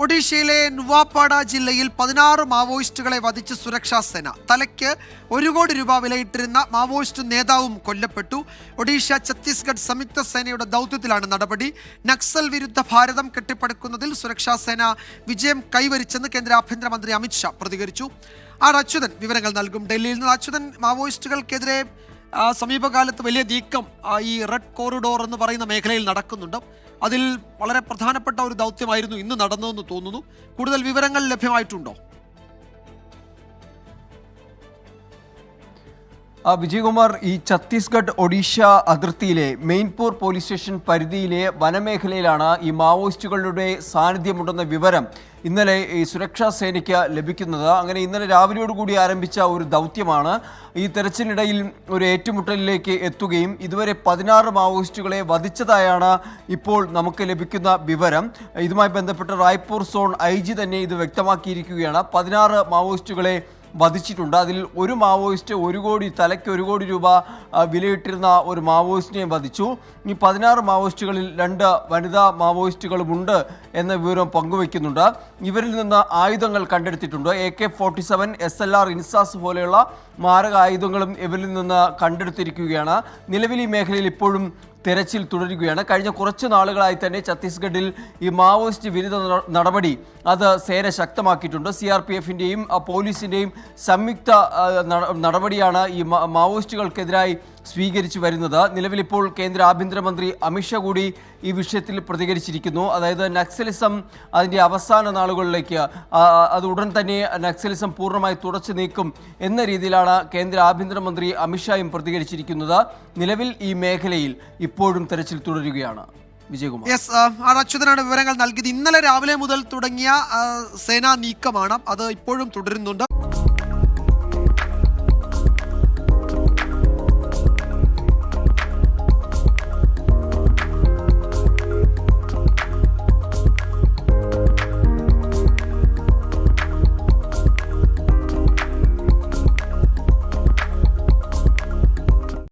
ഒഡീഷയിലെ നുവാപാഡ ജില്ലയിൽ 16 മാവോയിസ്റ്റുകളെ വധിച്ച് സുരക്ഷാ സേന. തലയ്ക്ക് 1 കോടി രൂപ വിലയിട്ടിരുന്ന മാവോയിസ്റ്റ് നേതാവും കൊല്ലപ്പെട്ടു. ഒഡീഷ ഛത്തീസ്ഗഡ് സംയുക്ത സേനയുടെ ദൗത്യത്തിലാണ് നടപടി. നക്സൽ വിരുദ്ധ ഭാരതം കെട്ടിപ്പടുക്കുന്നതിൽ സുരക്ഷാ സേന വിജയം കൈവരിച്ചെന്ന് കേന്ദ്ര ആഭ്യന്തരമന്ത്രി അമിത്ഷാ പ്രതികരിച്ചു. അച്യുതൻ വിവരങ്ങൾ നൽകും ഡൽഹിയിൽ നിന്ന്. അച്യുതൻ, മാവോയിസ്റ്റുകൾക്കെതിരെ സമീപകാലത്ത് വലിയ നീക്കം ഈ റെഡ് കോറിഡോർ എന്ന് പറയുന്ന മേഖലയിൽ നടക്കുന്നുണ്ട്. അതിൽ വളരെ പ്രധാനപ്പെട്ട ഒരു ദൗത്യമായിരുന്നു ഇന്ന് നടന്നതെന്ന് തോന്നുന്നു. കൂടുതൽ വിവരങ്ങൾ ലഭ്യമായിട്ടുണ്ടോ? വിജയകുമാർ, ഈ ഛത്തീസ്ഗഡ് ഒഡീഷ അതിർത്തിയിലെ മെയിൻപൂർ പോലീസ് സ്റ്റേഷൻ പരിധിയിലെ വനമേഖലയിലാണ് ഈ മാവോയിസ്റ്റുകളുടെ സാന്നിധ്യമുണ്ടെന്ന വിവരം ഇന്നലെ ഈ സുരക്ഷാ സേനയ്ക്ക് ലഭിക്കുന്നത്. അങ്ങനെ ഇന്നലെ രാവിലെയോടുകൂടി ആരംഭിച്ച ഒരു ദൗത്യമാണ് ഈ തെരച്ചിലിനിടയിൽ ഒരു ഏറ്റുമുട്ടലിലേക്ക് എത്തുകയും ഇതുവരെ 16 മാവോയിസ്റ്റുകളെ വധിച്ചതായാണ് ഇപ്പോൾ നമുക്ക് ലഭിക്കുന്ന വിവരം. ഇതുമായി ബന്ധപ്പെട്ട് റായ്പൂർ സോൺ IG തന്നെ ഇത് വ്യക്തമാക്കിയിരിക്കുകയാണ്. 16 മാവോയിസ്റ്റുകളെ വധിച്ചിട്ടുണ്ട്. അതിൽ ഒരു മാവോയിസ്റ്റ് തലയ്ക്ക് 1 കോടി രൂപ വിലയിട്ടിരുന്ന ഒരു മാവോയിസ്റ്റിനെ വധിച്ചു. ഈ 16 മാവോയിസ്റ്റുകളിൽ 2 വനിതാ മാവോയിസ്റ്റുകളുമുണ്ട് എന്ന വിവരം പങ്കുവയ്ക്കുന്നുണ്ട്. ഇവരിൽ നിന്ന് ആയുധങ്ങൾ കണ്ടെടുത്തിട്ടുണ്ട്. AK-47, SLR, ഇൻസാസ് പോലെയുള്ള മാരക ആയുധങ്ങളും ഇവരിൽ നിന്ന് കണ്ടെടുത്തിരിക്കുകയാണ്. നിലവിൽ ഈ മേഖലയിൽ ഇപ്പോഴും തെരച്ചിൽ തുടരുകയാണ്. കഴിഞ്ഞ കുറച്ച് നാളുകളായി തന്നെ ഛത്തീസ്ഗഡിൽ ഈ മാവോയിസ്റ്റ് വിരുദ്ധ നടപടി അത് സേന ശക്തമാക്കിയിട്ടുണ്ട്. CRPFൻ്റെയും പോലീസിൻ്റെയും സംയുക്ത നടപടിയാണ് ഈ മാവോയിസ്റ്റുകൾക്കെതിരായി സ്വീകരിച്ചു വരുന്നത്. നിലവിലിപ്പോൾ കേന്ദ്ര ആഭ്യന്തരമന്ത്രി അമിത്ഷാ കൂടി ഈ വിഷയത്തിൽ പ്രതികരിച്ചിരിക്കുന്നു. അതായത് നക്സലിസം അതിൻ്റെ അവസാന നാളുകളിലേക്ക് അത് ഉടൻ തന്നെ നക്സലിസം പൂർണ്ണമായി തുടച്ചു നീക്കും എന്ന രീതിയിലാണ് കേന്ദ്ര ആഭ്യന്തരമന്ത്രി അമിത്ഷായും പ്രതികരിച്ചിരിക്കുന്നത്. നിലവിൽ ഈ മേഖലയിൽ ഇപ്പോഴും തെരച്ചിൽ തുടരുകയാണ്. വിജയകുമാർ. അച്യുതനാണ് വിവരങ്ങൾ നൽകിയത്. ഇന്നലെ രാവിലെ മുതൽ തുടങ്ങിയ സേനാ നീക്കമാണ്, അത് ഇപ്പോഴും തുടരുന്നുണ്ട്.